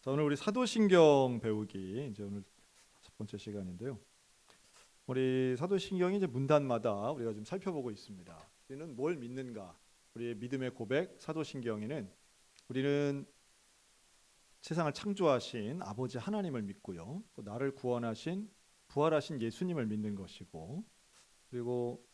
자, 오늘 우리 사도신경 배우기 이제 오늘 첫 번째 시간인데요. 우리 사도신경이 이제 문단마다 우리가 좀 살펴보고 있습니다. 우리는 뭘 믿는가? 우리의 믿음의 고백 사도신경에는 우리는 세상을 창조하신 아버지 하나님을 믿고요. 또 나를 구원하신 부활하신 예수님을 믿는 것이고, 그리고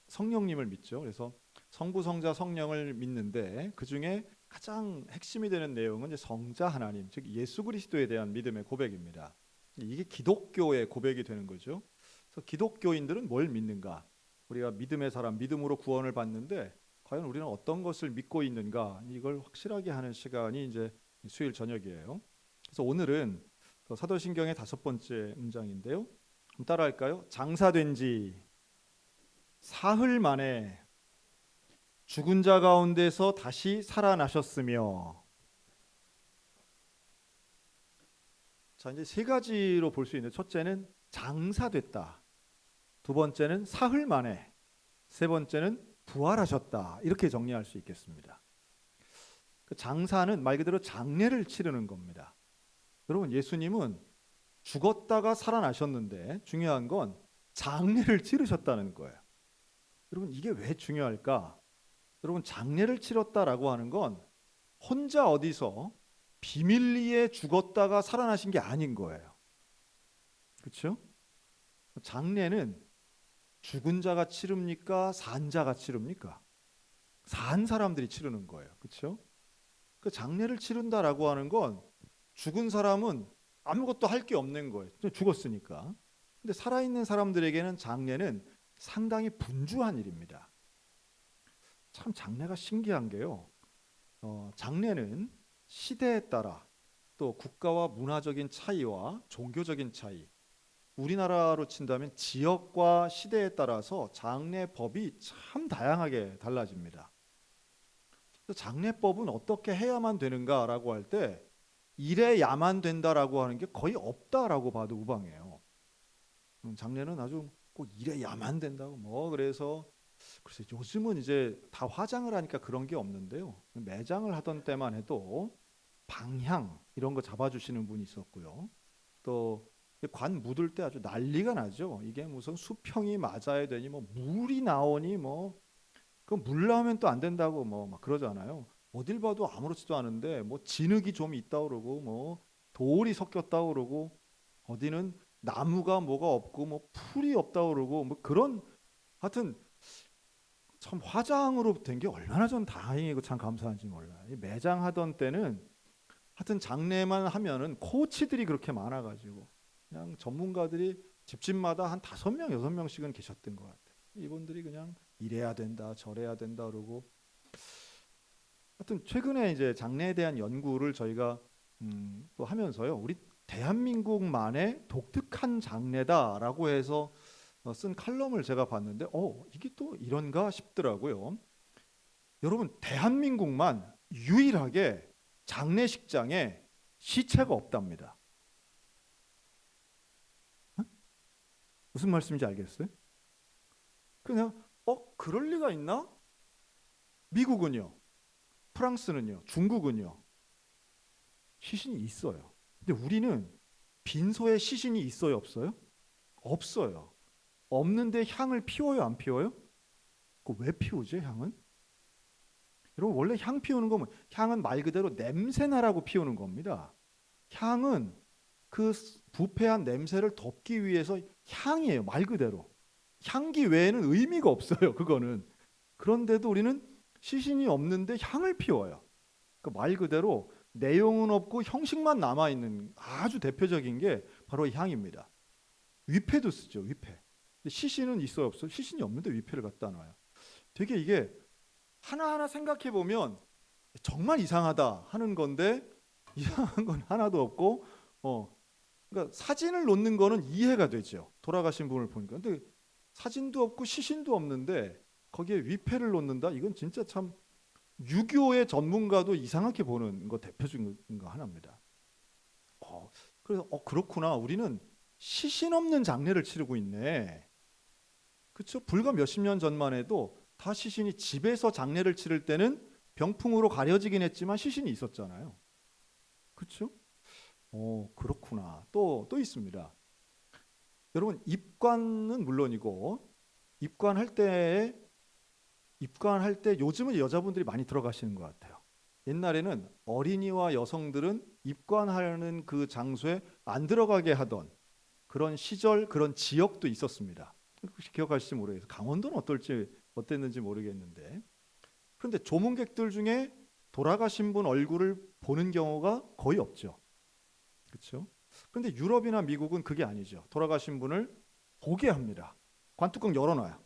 성령님을 믿죠. 그래서 성부, 성자, 성령을 믿는데 그 중에 가장 핵심이 되는 내용은 이제 성자 하나님, 즉 예수 그리스도에 대한 믿음의 고백입니다. 이게 기독교의 고백이 되는 거죠. 그래서 기독교인들은 뭘 믿는가? 우리가 믿음의 사람, 믿음으로 구원을 받는데 과연 우리는 어떤 것을 믿고 있는가? 이걸 확실하게 하는 시간이 이제 수요일 저녁이에요. 그래서 오늘은 사도신경의 5번째 문장인데요. 한번 따라할까요? 장사된 지 사흘 만에 죽은 자 가운데서 다시 살아나셨으며. 자, 이제 세 가지로 볼 수 있는데, 첫째는 장사됐다, 두 번째는 사흘 만에, 세 번째는 부활하셨다, 이렇게 정리할 수 있겠습니다. 그 장사는 말 그대로 장례를 치르는 겁니다. 여러분, 예수님은 죽었다가 살아나셨는데 중요한 건 장례를 치르셨다는 거예요. 여러분, 이게 왜 중요할까? 여러분, 장례를 치렀다라고 하는 건 혼자 어디서 비밀리에 죽었다가 살아나신 게 아닌 거예요. 그렇죠? 장례는 죽은 자가 치릅니까? 산 자가 치릅니까? 산 사람들이 치르는 거예요. 그렇죠? 그 장례를 치른다라고 하는 건 죽은 사람은 아무것도 할 게 없는 거예요. 죽었으니까. 근데 살아있는 사람들에게는 장례는 상당히 분주한 일입니다. 참 장례가 신기한 게요. 장례는 시대에 따라 또 국가와 문화적인 차이와 종교적인 차이, 우리나라로 친다면 지역과 시대에 따라서 장례법이 참 다양하게 달라집니다. 장례법은 어떻게 해야만 되는가라고 할 때 이래야만 된다라고 하는 게 거의 없다라고 봐도 무방해요. 장례는 아주 꼭 이래야만 된다고 그래서 글쎄 요즘은 이제 다 화장을 하니까 그런 게 없는데요. 매장을 하던 때만 해도 방향 이런 거 잡아주시는 분이 있었고요. 또 관 묻을 때 아주 난리가 나죠. 이게 무슨 수평이 맞아야 되니 물이 나오니 그 물 나오면 또 안 된다고 막 그러잖아요. 어딜 봐도 아무렇지도 않은데 진흙이 좀 있다 그러고 돌이 섞였다 그러고 어디는 나무가 뭐가 없고 풀이 없다 그러고 그런, 하여튼 참 화장으로 된 게 얼마나 전 다행이고 참 감사한지 몰라요. 매장 하던 때는 하여튼 장례만 하면은 코치들이 그렇게 많아가지고 그냥 전문가들이 집집마다 한 5명, 6명씩은 계셨던 것 같아요. 이분들이 그냥 이래야 된다, 저래야 된다 그러고. 하여튼 최근에 이제 장례에 대한 연구를 저희가 또 하면서요. 우리 대한민국만의 독특한 장례다라고 해서 쓴 칼럼을 제가 봤는데 이게 또 이런가 싶더라고요. 여러분, 대한민국만 유일하게 장례식장에 시체가 없답니다. 무슨 말씀인지 알겠어요? 그냥 그럴 리가 있나? 미국은요, 프랑스는요, 중국은요 시신이 있어요. 근데 우리는 빈소에 시신이 있어요, 없어요? 없어요. 없는데 향을 피워요, 안 피워요? 왜 피우지, 향은? 여러분, 원래 향 피우는 거 향은 말 그대로 냄새 나라고 피우는 겁니다. 향은 그 부패한 냄새를 덮기 위해서 향이에요, 말 그대로. 향기 외에는 의미가 없어요, 그거는. 그런데도 우리는 시신이 없는데 향을 피워요. 말 그대로 내용은 없고 형식만 남아 있는 아주 대표적인 게 바로 이 향입니다. 위패도 쓰죠, 위패. 근데 시신은 있어요, 없어요? 시신이 없는데 위패를 갖다 놔요. 되게 이게 하나하나 생각해 보면 정말 이상하다 하는 건데 이상한 건 하나도 없고 그러니까 사진을 놓는 거는 이해가 되죠. 돌아가신 분을 보니까. 근데 사진도 없고 시신도 없는데 거기에 위패를 놓는다? 이건 진짜 참 유교의 전문가도 이상하게 보는 거 대표적인 거 하나입니다. 그래서 그렇구나. 우리는 시신 없는 장례를 치르고 있네. 그렇죠? 불과 몇십 년 전만 해도 다 시신이, 집에서 장례를 치를 때는 병풍으로 가려지긴 했지만 시신이 있었잖아요. 그렇죠? 그렇구나. 또 있습니다. 여러분 입관은 물론이고 입관할 때 요즘은 여자분들이 많이 들어가시는 것 같아요. 옛날에는 어린이와 여성들은 입관하는 그 장소에 안 들어가게 하던 그런 시절, 그런 지역도 있었습니다. 혹시 기억하실지 모르겠어요. 강원도는 어땠는지 모르겠는데. 그런데 조문객들 중에 돌아가신 분 얼굴을 보는 경우가 거의 없죠. 그렇죠? 그런데 유럽이나 미국은 그게 아니죠. 돌아가신 분을 보게 합니다. 관뚜껑 열어놔요.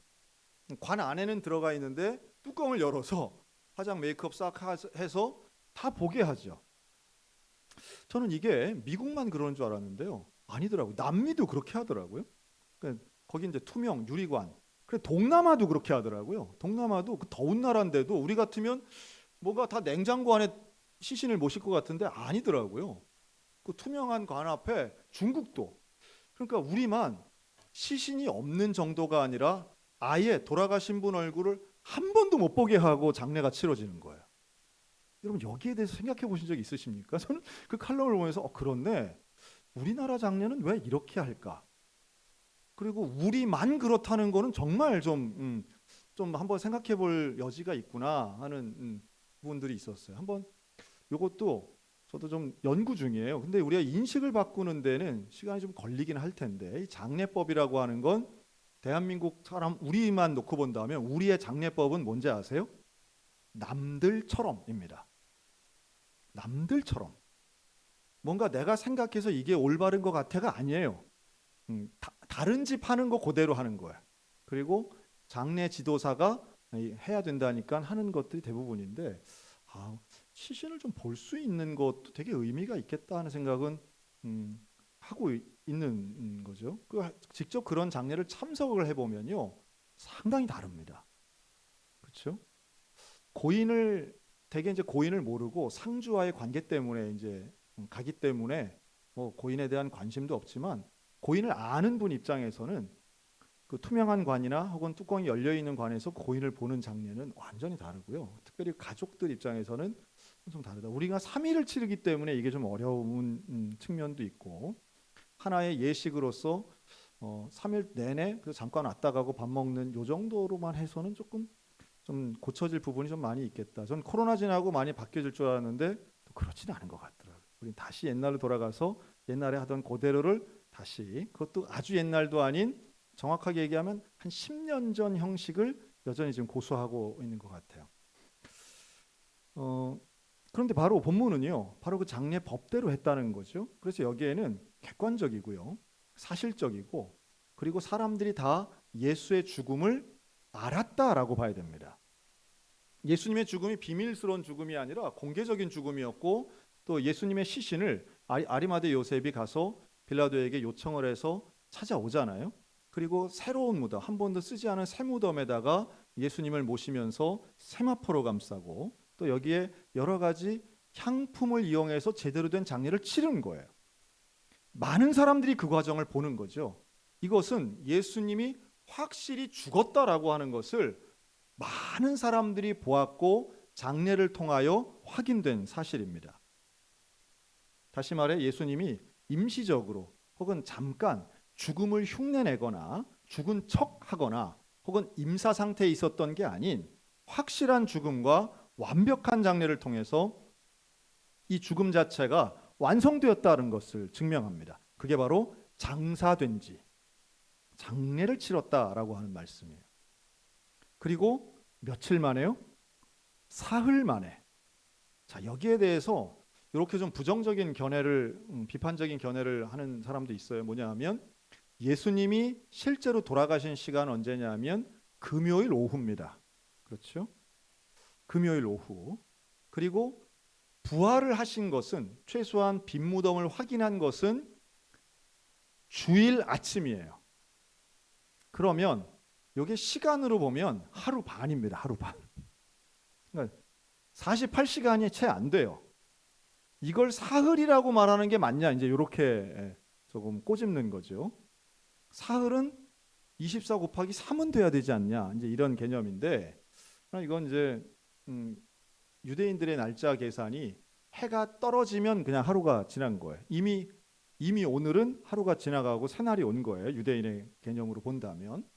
관 안에는 들어가 있는데 뚜껑을 열어서 화장 메이크업 싹 해서 다 보게 하죠. 저는 이게 미국만 그러는 줄 알았는데요. 아니더라고요. 남미도 그렇게 하더라고요. 그러니까 거기 이제 투명 유리관. 그래 동남아도 그렇게 하더라고요. 동남아도 그 더운 나라인데도 우리 같으면 뭐가 다 냉장고 안에 시신을 모실 것 같은데 아니더라고요. 그 투명한 관 앞에 중국도. 그러니까 우리만 시신이 없는 정도가 아니라 아예 돌아가신 분 얼굴을 한 번도 못 보게 하고 장례가 치러지는 거예요. 여러분 여기에 대해서 생각해 보신 적 있으십니까? 저는 그 칼럼을 보면서 그렇네. 우리나라 장례는 왜 이렇게 할까? 그리고 우리만 그렇다는 거는 정말 좀 한번 생각해 볼 여지가 있구나 하는 부분들이 있었어요. 한번 이것도 저도 좀 연구 중이에요. 근데 우리가 인식을 바꾸는 데는 시간이 좀 걸리긴 할 텐데 이 장례법이라고 하는 건 대한민국 사람 우리만 놓고 본다면 우리의 장례법은 뭔지 아세요? 남들처럼입니다. 남들처럼. 뭔가 내가 생각해서 이게 올바른 것 같아가 아니에요. 다른 집 하는 거 그대로 하는 거예요. 그리고 장례 지도사가 해야 된다니까 하는 것들이 대부분인데 시신을 좀 볼 수 있는 것도 되게 의미가 있겠다 하는 생각은 하고 있는 거죠. 직접 그런 장례를 참석을 해보면요 상당히 다릅니다. 그렇죠? 대개 이제 고인을 모르고 상주와의 관계 때문에 이제 가기 때문에 뭐 고인에 대한 관심도 없지만 고인을 아는 분 입장에서는 그 투명한 관이나 혹은 뚜껑이 열려 있는 관에서 고인을 보는 장면은 완전히 다르고요. 특별히 가족들 입장에서는 좀 다르다. 우리가 3일을 치르기 때문에 이게 좀 어려운 측면도 있고 하나의 예식으로서 3일 내내 그래서 잠깐 왔다 가고 밥 먹는 요 정도로만 해서는 조금 좀 고쳐질 부분이 좀 많이 있겠다. 전 코로나 지나고 많이 바뀌어질 줄 알았는데 또 그렇지는 않은 것 같더라고요. 우린 다시 옛날로 돌아가서 옛날에 하던 그대로를 다시 그것도 아주 옛날도 아닌 정확하게 얘기하면 한 10년 전 형식을 여전히 지금 고수하고 있는 것 같아요. 그런데 바로 본문은요. 바로 그 장례 법대로 했다는 거죠. 그래서 여기에는 객관적이고요. 사실적이고 그리고 사람들이 다 예수의 죽음을 알았다라고 봐야 됩니다. 예수님의 죽음이 비밀스러운 죽음이 아니라 공개적인 죽음이었고 또 예수님의 시신을 아리마대 요셉이 가서 빌라도에게 요청을 해서 찾아오잖아요. 그리고 새로운 무덤, 한 번도 쓰지 않은 새 무덤에다가 예수님을 모시면서 세마포로 감싸고 또 여기에 여러 가지 향품을 이용해서 제대로 된 장례를 치른 거예요. 많은 사람들이 그 과정을 보는 거죠. 이것은 예수님이 확실히 죽었다라고 하는 것을 많은 사람들이 보았고 장례를 통하여 확인된 사실입니다. 다시 말해 예수님이 임시적으로 혹은 잠깐 죽음을 흉내내거나 죽은 척하거나 혹은 임사 상태에 있었던 게 아닌 확실한 죽음과 완벽한 장례를 통해서 이 죽음 자체가 완성되었다는 것을 증명합니다. 그게 바로 장사된 지, 장례를 치렀다라고 하는 말씀이에요. 그리고 며칠 만에요? 사흘 만에. 자, 여기에 대해서 이렇게 좀 부정적인 비판적인 견해를 하는 사람도 있어요. 뭐냐 하면 예수님이 실제로 돌아가신 시간 언제냐 하면 금요일 오후입니다. 그렇죠? 금요일 오후. 그리고 부활을 하신 것은 최소한 빈 무덤을 확인한 것은 주일 아침이에요. 그러면 이게 시간으로 보면 하루 반입니다. 하루 반. 그러니까 48시간이 채 안 돼요. 이걸 사흘이라고 말하는 게 맞냐? 이제 이렇게 조금 꼬집는 거죠. 사흘은 24 곱하기 3은 돼야 되지 않냐? 이제 이런 개념인데 이건 이제 유대인들의 날짜 계산이 해가 떨어지면 그냥 하루가 지난 거예요. 이미 오늘은 하루가 지나가고 새날이 온 거예요. 유대인의 개념으로 본다면.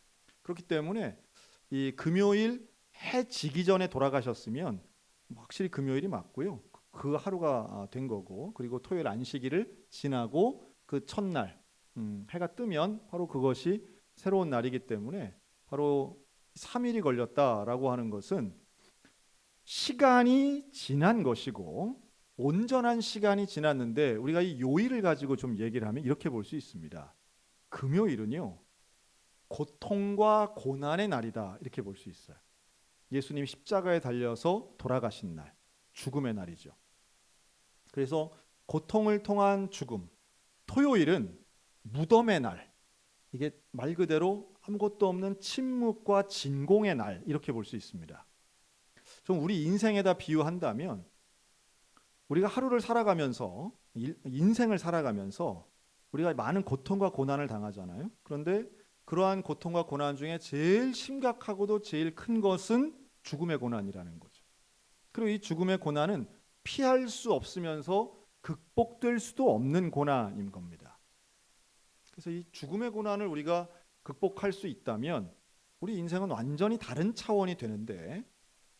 그렇기 때문에 이 금요일 해 지기 전에 돌아가셨으면 확실히 금요일이 맞고요. 그 하루가 된 거고, 그리고 토요일 안식일을 지나고 그 첫날 해가 뜨면 바로 그것이 새로운 날이기 때문에 바로 3일이 걸렸다라고 하는 것은 시간이 지난 것이고 온전한 시간이 지났는데, 우리가 이 요일을 가지고 좀 얘기를 하면 이렇게 볼 수 있습니다. 금요일은요, 고통과 고난의 날이다, 이렇게 볼 수 있어요. 예수님이 십자가에 달려서 돌아가신 날, 죽음의 날이죠. 그래서 고통을 통한 죽음, 토요일은 무덤의 날, 이게 말 그대로 아무것도 없는 침묵과 진공의 날, 이렇게 볼 수 있습니다. 좀 우리 인생에다 비유한다면, 우리가 하루를 살아가면서, 인생을 살아가면서 우리가 많은 고통과 고난을 당하잖아요. 그런데 그러한 고통과 고난 중에 제일 심각하고도 제일 큰 것은 죽음의 고난이라는 거죠. 그리고 이 죽음의 고난은 피할 수 없으면서 극복될 수도 없는 고난인 겁니다. 그래서 이 죽음의 고난을 우리가 극복할 수 있다면 우리 인생은 완전히 다른 차원이 되는데,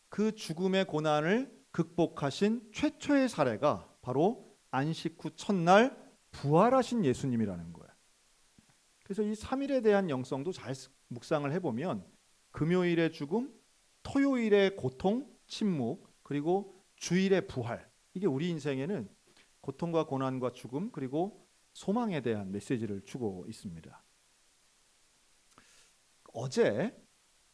그 죽음의 고난을 극복하신 최초의 사례가 바로 안식 후 첫날 부활하신 예수님이라는 거예요. 그래서 이 3일에 대한 영성도 잘 묵상을 해보면 금요일의 죽음, 토요일의 고통, 침묵, 그리고 주일의 부활, 이게 우리 인생에는 고통과 고난과 죽음 그리고 소망에 대한 메시지를 주고 있습니다. 어제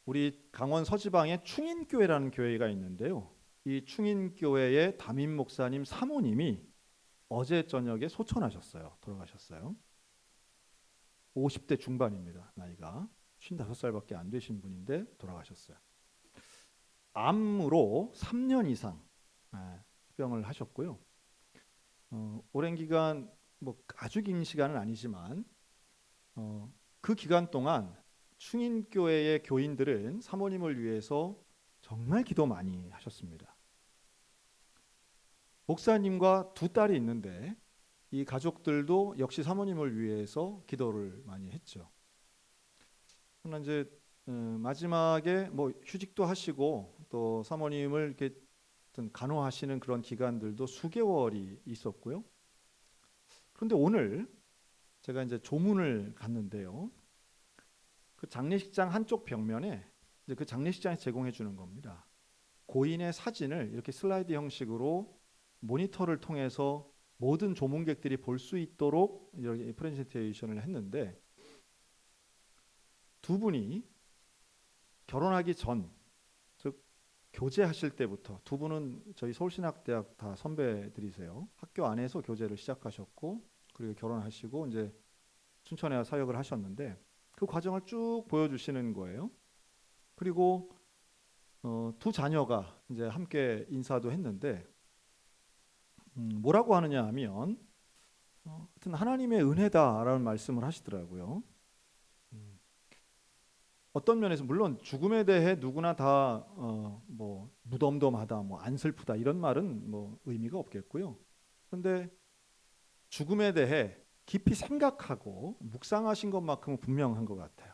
우리 강원 서지방에 충인교회라는 교회가 있는데요. 이 충인교회의 담임 목사님 사모님이 어제 저녁에 소천하셨어요. 돌아가셨어요. 50대 중반입니다. 나이가 55살밖에 안 되신 분인데 돌아가셨어요. 암으로 3년 이상 병을 하셨고요. 오랜 기간, 뭐 아주 긴 시간은 아니지만 그 기간 동안 충인교회의 교인들은 사모님을 위해서 정말 기도 많이 하셨습니다. 목사님과 두 딸이 있는데 이 가족들도 역시 사모님을 위해서 기도를 많이 했죠. 그러나 이제 마지막에 뭐 휴직도 하시고 또 사모님을 이렇게 간호하시는 그런 기간들도 수개월이 있었고요. 그런데 오늘 제가 이제 조문을 갔는데요. 그 장례식장 한쪽 벽면에 이제 그 장례식장에서 제공해 주는 겁니다. 고인의 사진을 이렇게 슬라이드 형식으로 모니터를 통해서 모든 조문객들이 볼 수 있도록 이렇게 프레젠테이션을 했는데, 두 분이 결혼하기 전, 즉 교제하실 때부터, 두 분은 저희 서울신학대학 다 선배들이세요. 학교 안에서 교제를 시작하셨고 그리고 결혼하시고 이제 춘천에 와 사역을 하셨는데 그 과정을 쭉 보여주시는 거예요. 그리고 두 자녀가 이제 함께 인사도 했는데 뭐라고 하느냐 하면 하여튼 하나님의 은혜다라는 말씀을 하시더라고요. 어떤 면에서 물론 죽음에 대해 누구나 다 뭐 무덤덤하다, 뭐 안 슬프다 이런 말은 뭐 의미가 없겠고요. 그런데 죽음에 대해 깊이 생각하고 묵상하신 것만큼은 분명한 것 같아요.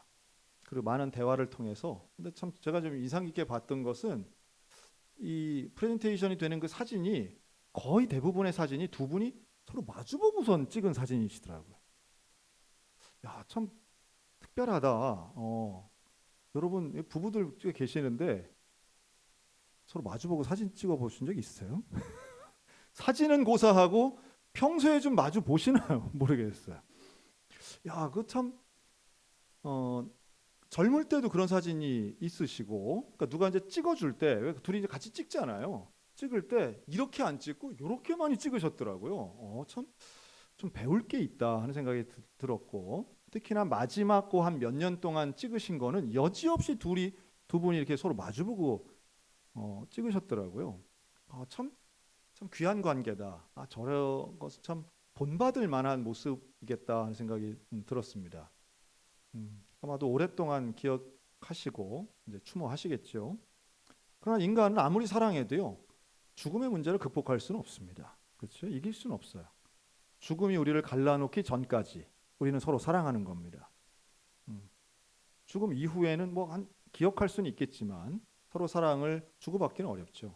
그리고 많은 대화를 통해서, 근데 참 제가 좀 인상 깊게 봤던 것은 이 프레젠테이션이 되는 그 사진이 거의 대부분의 사진이 두 분이 서로 마주보고선 찍은 사진이시더라고요. 야, 참 특별하다. 여러분 부부들 계시는데 서로 마주보고 사진 찍어 보신 적 있으세요? 사진은 고사하고 평소에 좀 마주 보시나요? 모르겠어요. 야, 그 참 젊을 때도 그런 사진이 있으시고, 그러니까 누가 이제 찍어줄 때 왜 둘이 이제 같이 찍잖아요. 찍을 때 이렇게 안 찍고 이렇게 많이 찍으셨더라고요. 참 좀 배울 게 있다 하는 생각이 들었고, 특히나 마지막 거 한 몇 년 동안 찍으신 거는 여지없이 두 분이 이렇게 서로 마주보고 찍으셨더라고요. 참 귀한 관계다. 저런 것은 참 본받을 만한 모습이겠다 하는 생각이 들었습니다. 아마도 오랫동안 기억하시고 이제 추모하시겠죠. 그러나 인간은 아무리 사랑해도요, 죽음의 문제를 극복할 수는 없습니다. 그렇죠? 이길 수는 없어요. 죽음이 우리를 갈라놓기 전까지 우리는 서로 사랑하는 겁니다. 죽음 이후에는 기억할 수는 있겠지만 서로 사랑을 주고받기는 어렵죠.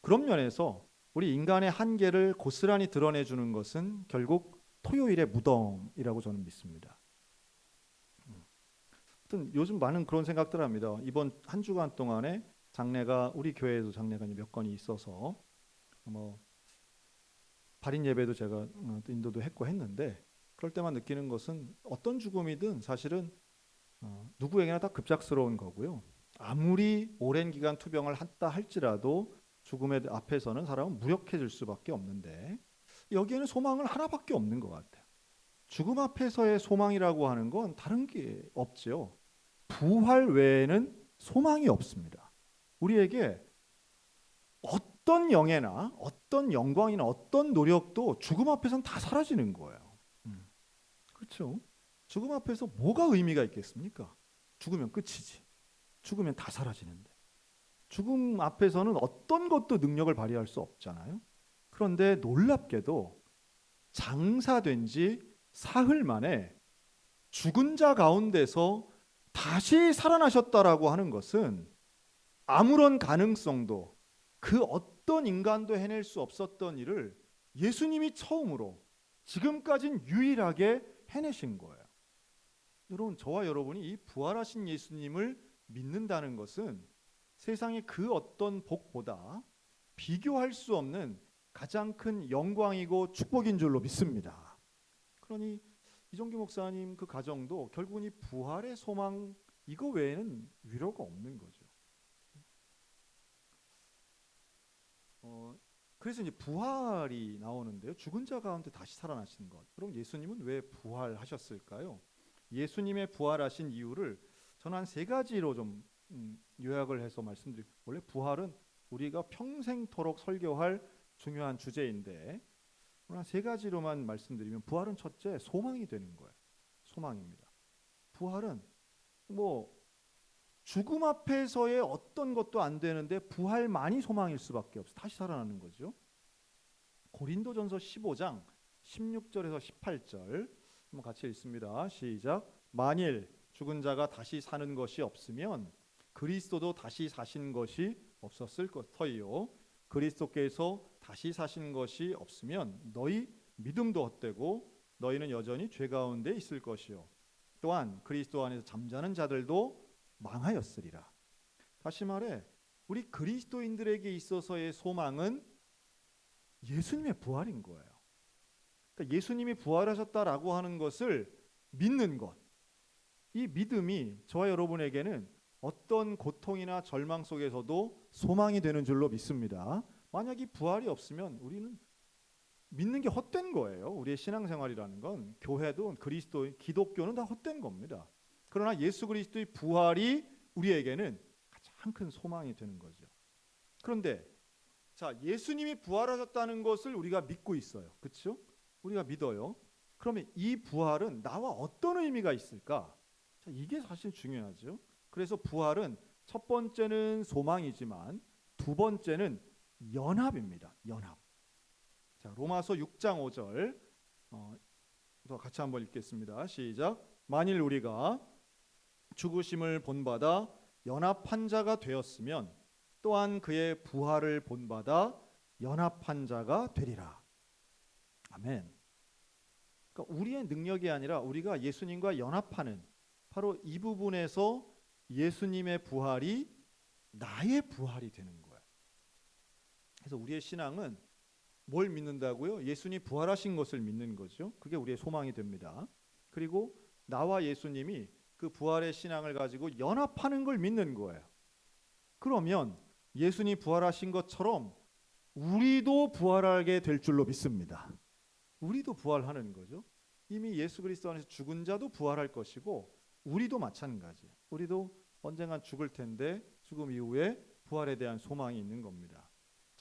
그런 면에서 우리 인간의 한계를 고스란히 드러내주는 것은 결국 토요일의 무덤이라고 저는 믿습니다. 하여튼 요즘 많은 그런 생각들 합니다. 이번 한 주간 동안에 장례가 우리 교회에도 장례가 몇 건이 있어서 발인 예배도 제가 인도도 했고 했는데 그럴 때만 느끼는 것은 어떤 죽음이든 사실은 누구에게나 다 급작스러운 거고요. 아무리 오랜 기간 투병을 했다 할지라도 죽음의 앞에서는 사람은 무력해질 수밖에 없는데 여기에는 소망은 하나밖에 없는 것 같아요. 죽음 앞에서의 소망이라고 하는 건 다른 게 없죠. 부활 외에는 소망이 없습니다. 우리에게 어떤 영예나 어떤 영광이나 어떤 노력도 죽음 앞에서는 다 사라지는 거예요. 그렇죠? 죽음 앞에서 뭐가 의미가 있겠습니까? 죽으면 끝이지. 죽으면 다 사라지는데. 죽음 앞에서는 어떤 것도 능력을 발휘할 수 없잖아요. 그런데 놀랍게도 장사된 지 사흘 만에 죽은 자 가운데서 다시 살아나셨다라고 하는 것은 아무런 가능성도 그 어떤 인간도 해낼 수 없었던 일을 예수님이 처음으로 지금까지는 유일하게 해내신 거예요. 여러분, 저와 여러분이 이 부활하신 예수님을 믿는다는 것은 세상의 그 어떤 복보다 비교할 수 없는 가장 큰 영광이고 축복인 줄로 믿습니다. 그러니 이종규 목사님 그 가정도 결국은 이 부활의 소망 이거 외에는 위로가 없는 거죠. 그래서 이제 부활이 나오는데요. 죽은 자 가운데 다시 살아나신 것. 그럼 예수님은 왜 부활하셨을까요? 예수님의 부활하신 이유를 저는 한 세 가지로 좀 요약을 해서 말씀드릴게요. 원래 부활은 우리가 평생토록 설교할 중요한 주제인데 한 세 가지로만 말씀드리면 부활은 첫째 소망이 되는 거예요. 소망입니다. 부활은 죽음 앞에서의 어떤 것도 안 되는데 부활만이 소망일 수밖에 없어요. 다시 살아나는 거죠. 고린도전서 15장 16절에서 18절 한번 같이 읽습니다. 시작. 만일 죽은 자가 다시 사는 것이 없으면 그리스도도 다시 사신 것이 없었을 터이요. 그리스도께서 다시 사신 것이 없으면 너희 믿음도 헛되고 너희는 여전히 죄 가운데 있을 것이요. 또한 그리스도 안에서 잠자는 자들도 망하였으리라. 다시 말해 우리 그리스도인들에게 있어서의 소망은 예수님의 부활인 거예요. 그러니까 예수님이 부활하셨다라고 하는 것을 믿는 것. 이 믿음이 저와 여러분에게는 어떤 고통이나 절망 속에서도 소망이 되는 줄로 믿습니다. 만약 이 부활이 없으면 우리는 믿는 게 헛된 거예요. 우리의 신앙생활이라는 건 교회도 그리스도, 기독교는 다 헛된 겁니다. 그러나 예수 그리스도의 부활이 우리에게는 가장 큰 소망이 되는 거죠. 그런데 예수님이 부활하셨다는 것을 우리가 믿고 있어요. 그렇죠? 우리가 믿어요. 그러면 이 부활은 나와 어떤 의미가 있을까? 이게 사실 중요하죠. 그래서 부활은 첫 번째는 소망이지만 두 번째는 연합입니다. 연합. 로마서 6장 5절 같이 한번 읽겠습니다. 시작. 만일 우리가 죽으심을 본받아 연합한 자가 되었으면 또한 그의 부활을 본받아 연합한 자가 되리라. 아멘. 그러니까 우리의 능력이 아니라 우리가 예수님과 연합하는 바로 이 부분에서 예수님의 부활이 나의 부활이 되는 거예요. 그래서 우리의 신앙은 뭘 믿는다고요? 예수님이 부활하신 것을 믿는 거죠. 그게 우리의 소망이 됩니다. 그리고 나와 예수님이 그 부활의 신앙을 가지고 연합하는 걸 믿는 거예요. 그러면 예수님이 부활하신 것처럼 우리도 부활하게 될 줄로 믿습니다. 우리도 부활하는 거죠. 이미 예수 그리스도 안에서 죽은 자도 부활할 것이고 우리도 마찬가지예요. 우리도 언젠간 죽을 텐데 죽음 이후에 부활에 대한 소망이 있는 겁니다.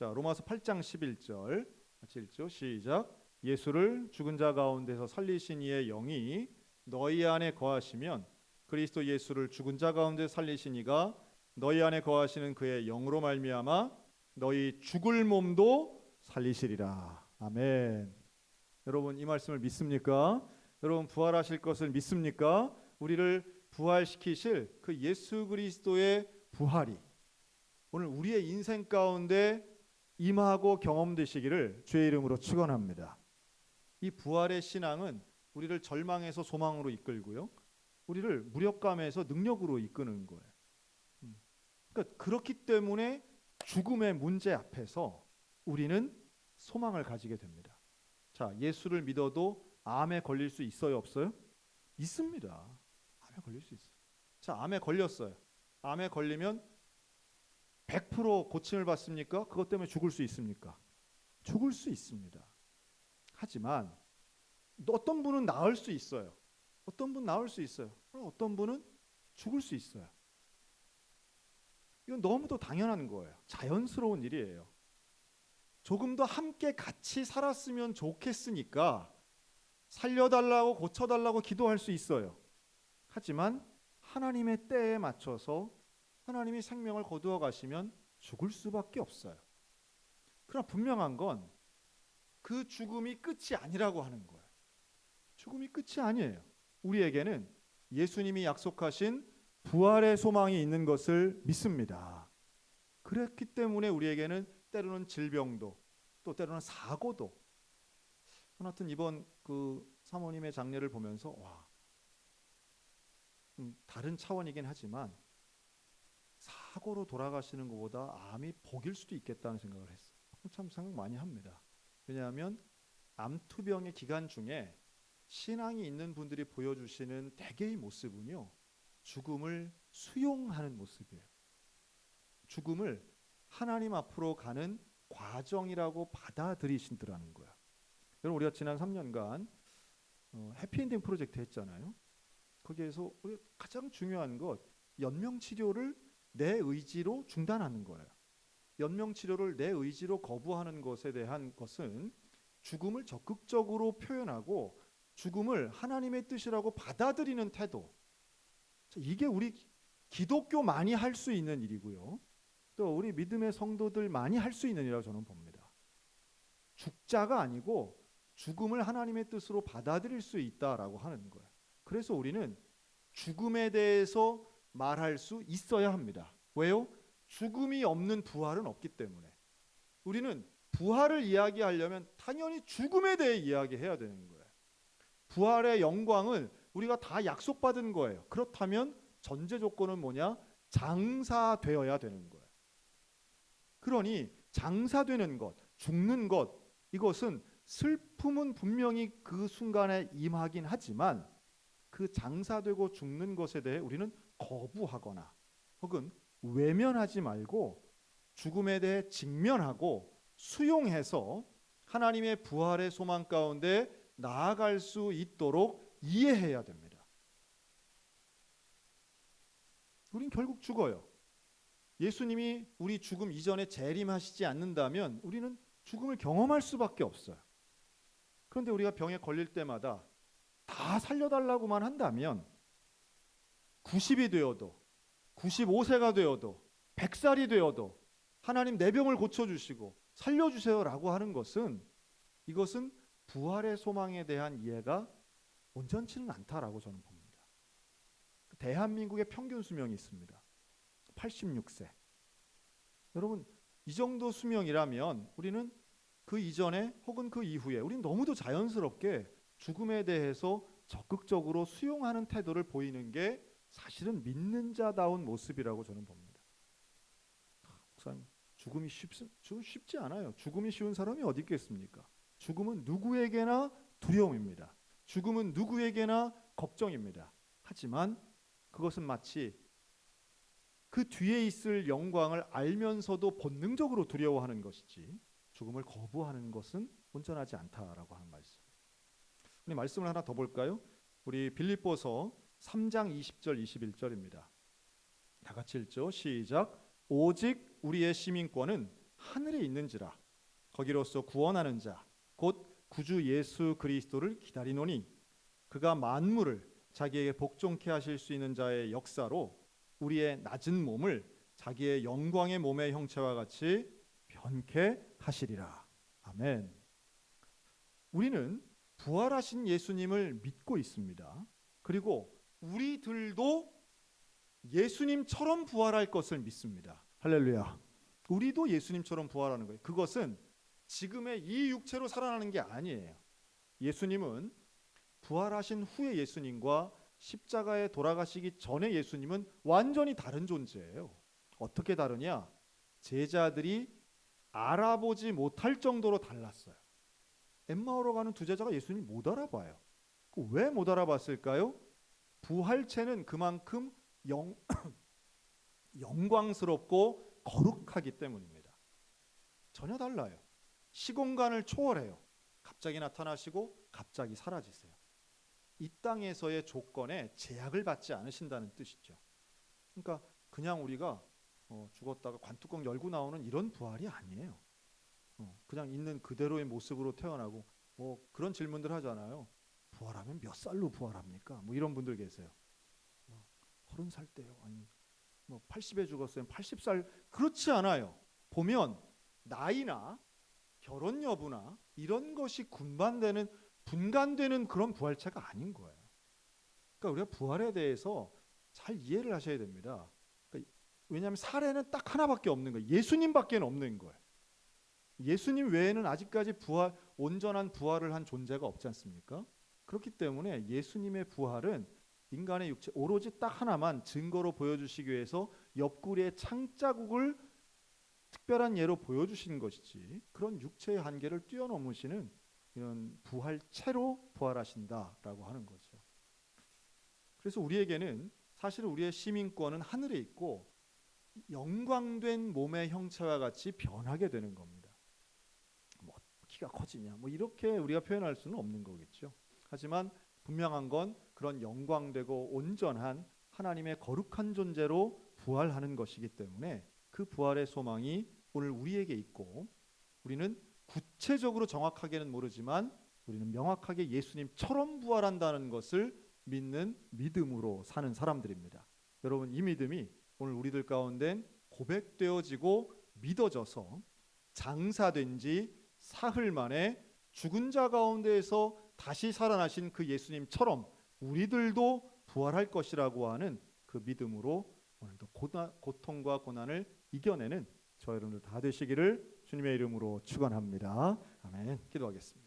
로마서 8장 11절 같이 읽죠. 시작. 예수를 죽은 자 가운데서 살리신 이의 영이 너희 안에 거하시면 그리스도 예수를 죽은 자 가운데 살리신 이가 너희 안에 거하시는 그의 영으로 말미암아 너희 죽을 몸도 살리시리라. 아멘. 여러분 이 말씀을 믿습니까? 여러분 부활하실 것을 믿습니까? 우리를 부활시키실 그 예수 그리스도의 부활이 오늘 우리의 인생 가운데 임하고 경험되시기를 주의 이름으로 축원합니다. 이 부활의 신앙은 우리를 절망에서 소망으로 이끌고요, 우리를 무력감에서 능력으로 이끄는 거예요. 그러니까 그렇기 때문에 죽음의 문제 앞에서 우리는 소망을 가지게 됩니다. 자, 예수를 믿어도 암에 걸릴 수 있어요, 없어요? 있습니다. 암에 걸릴 수 있어요. 자, 암에 걸렸어요. 암에 걸리면 100% 고침을 받습니까? 그것 때문에 죽을 수 있습니까? 죽을 수 있습니다. 하지만 어떤 분은 나을 수 있어요. 어떤 분은 나을 수 있어요. 어떤 분은 죽을 수 있어요. 이건 너무도 당연한 거예요. 자연스러운 일이에요. 조금 더 함께 같이 살았으면 좋겠으니까 살려달라고 고쳐달라고 기도할 수 있어요. 하지만 하나님의 때에 맞춰서 하나님이 생명을 거두어 가시면 죽을 수밖에 없어요. 그러나 분명한 건 그 죽음이 끝이 아니라고 하는 거예요. 죽음이 끝이 아니에요. 우리에게는 예수님이 약속하신 부활의 소망이 있는 것을 믿습니다. 그렇기 때문에 우리에게는 때로는 질병도 또 때로는 사고도, 하여튼 이번 그 사모님의 장례를 보면서 와, 다른 차원이긴 하지만 사고로 돌아가시는 것보다 암이 복일 수도 있겠다는 생각을 했어요. 참 생각 많이 합니다. 왜냐하면 암투병의 기간 중에 신앙이 있는 분들이 보여주시는 대개의 모습은요, 죽음을 수용하는 모습이에요. 죽음을 하나님 앞으로 가는 과정이라고 받아들이신다는 거야. 여러분 우리가 지난 3년간 해피엔딩 프로젝트 했잖아요. 거기에서 우리가 가장 중요한 것, 연명치료를 내 의지로 중단하는 거예요. 연명치료를 내 의지로 거부하는 것에 대한 것은 죽음을 적극적으로 표현하고 죽음을 하나님의 뜻이라고 받아들이는 태도, 이게 우리 기독교만이 할 수 있는 일이고요, 또 우리 믿음의 성도들 많이 할 수 있는 일이라고 저는 봅니다. 죽자가 아니고 죽음을 하나님의 뜻으로 받아들일 수 있다라고 하는 거예요. 그래서 우리는 죽음에 대해서 말할 수 있어야 합니다. 왜요? 죽음이 없는 부활은 없기 때문에. 우리는 부활을 이야기하려면 당연히 죽음에 대해 이야기해야 되는 거예요. 부활의 영광을 우리가 다 약속받은 거예요. 그렇다면 전제 조건은 뭐냐? 장사되어야 되는 거예요. 그러니 장사되는 것, 죽는 것, 이것은 슬픔은 분명히 그 순간에 임하긴 하지만 그 장사되고 죽는 것에 대해 우리는 거부하거나 혹은 외면하지 말고 죽음에 대해 직면하고 수용해서 하나님의 부활의 소망 가운데 나아갈 수 있도록 이해해야 됩니다. 우린 결국 죽어요. 예수님이 우리 죽음 이전에 재림하시지 않는다면 우리는 죽음을 경험할 수밖에 없어요. 그런데 우리가 병에 걸릴 때마다 다 살려달라고만 한다면 90이 되어도 95세가 되어도 100살이 되어도 하나님 내 병을 고쳐주시고 살려주세요라고 하는 것은, 이것은 부활의 소망에 대한 이해가 온전치는 않다라고 저는 봅니다. 대한민국의 평균 수명이 있습니다. 86세. 여러분 이 정도 수명이라면 우리는 그 이전에 혹은 그 이후에 우리는 너무도 자연스럽게 죽음에 대해서 적극적으로 수용하는 태도를 보이는 게 사실은 믿는 자다운 모습이라고 저는 봅니다. 목사님, 죽음이 쉽지 않아요. 죽음이 쉬운 사람이 어디 있겠습니까? 죽음은 누구에게나 두려움입니다. 죽음은 누구에게나 걱정입니다. 하지만 그것은 마치 그 뒤에 있을 영광을 알면서도 본능적으로 두려워하는 것이지 죽음을 거부하는 것은 온전하지 않다라고 하는 말씀. 우리 말씀을 하나 더 볼까요? 우리 빌립보서 3장 20절 21절입니다. 다 같이 읽죠. 시작. 오직 우리의 시민권은 하늘에 있는지라 거기로서 구원하는 자 곧 구주 예수 그리스도를 기다리노니 그가 만물을 자기에게 복종케 하실 수 있는 자의 역사로 우리의 낮은 몸을 자기의 영광의 몸의 형체와 같이 변케 하시리라. 아멘. 우리는 부활하신 예수님을 믿고 있습니다. 그리고 우리들도 예수님처럼 부활할 것을 믿습니다. 할렐루야. 우리도 예수님처럼 부활하는 거예요. 그것은 지금의 이 육체로 살아나는 게 아니에요. 예수님은 부활하신 후의 예수님과 십자가에 돌아가시기 전의 예수님은 완전히 다른 존재예요. 어떻게 다르냐? 제자들이 알아보지 못할 정도로 달랐어요. 엠마오로 가는 두 제자가 예수님 못 알아봐요. 왜 못 알아봤을까요? 부활체는 그만큼 영광스럽고 거룩하기 때문입니다. 전혀 달라요. 시공간을 초월해요. 갑자기 나타나시고 갑자기 사라지세요. 이 땅에서의 조건에 제약을 받지 않으신다는 뜻이죠. 그러니까 그냥 우리가 죽었다가 관뚜껑 열고 나오는 이런 부활이 아니에요. 그냥 있는 그대로의 모습으로 태어나고 뭐 그런 질문들 하잖아요. 부활하면 몇 살로 부활합니까? 뭐 이런 분들 계세요. 30살 때요. 아니 뭐 80에 죽었어요. 80살. 그렇지 않아요. 보면 나이나 결혼 여부나 이런 것이 분간되는 그런 부활체가 아닌 거예요. 그러니까 우리가 부활에 대해서 잘 이해를 하셔야 됩니다. 그러니까 왜냐하면 사례는 딱 하나밖에 없는 거예요. 예수님밖에 없는 거예요. 예수님 외에는 아직까지 온전한 부활을 한 존재가 없지 않습니까? 그렇기 때문에 예수님의 부활은 인간의 육체 오로지 딱 하나만 증거로 보여주시기 위해서 옆구리의 창자국을 특별한 예로 보여주신 것이지 그런 육체의 한계를 뛰어넘으시는 이런 부활체로 부활하신다라고 하는 거죠. 그래서 우리에게는 사실 우리의 시민권은 하늘에 있고 영광된 몸의 형체와 같이 변하게 되는 겁니다. 뭐 키가 커지냐 뭐 이렇게 우리가 표현할 수는 없는 거겠죠. 하지만 분명한 건 그런 영광되고 온전한 하나님의 거룩한 존재로 부활하는 것이기 때문에 그 부활의 소망이 오늘 우리에게 있고 우리는 구체적으로 정확하게는 모르지만 우리는 명확하게 예수님처럼 부활한다는 것을 믿는 믿음으로 사는 사람들입니다. 여러분 이 믿음이 오늘 우리들 가운데 고백되어지고 믿어져서 장사된 지 사흘 만에 죽은 자 가운데에서 다시 살아나신 그 예수님처럼 우리들도 부활할 것이라고 하는 그 믿음으로 오늘도 고통과 고난을 이겨내는 저 여러분들 다 되시기를 주님의 이름으로 축원합니다. 아멘. 기도하겠습니다.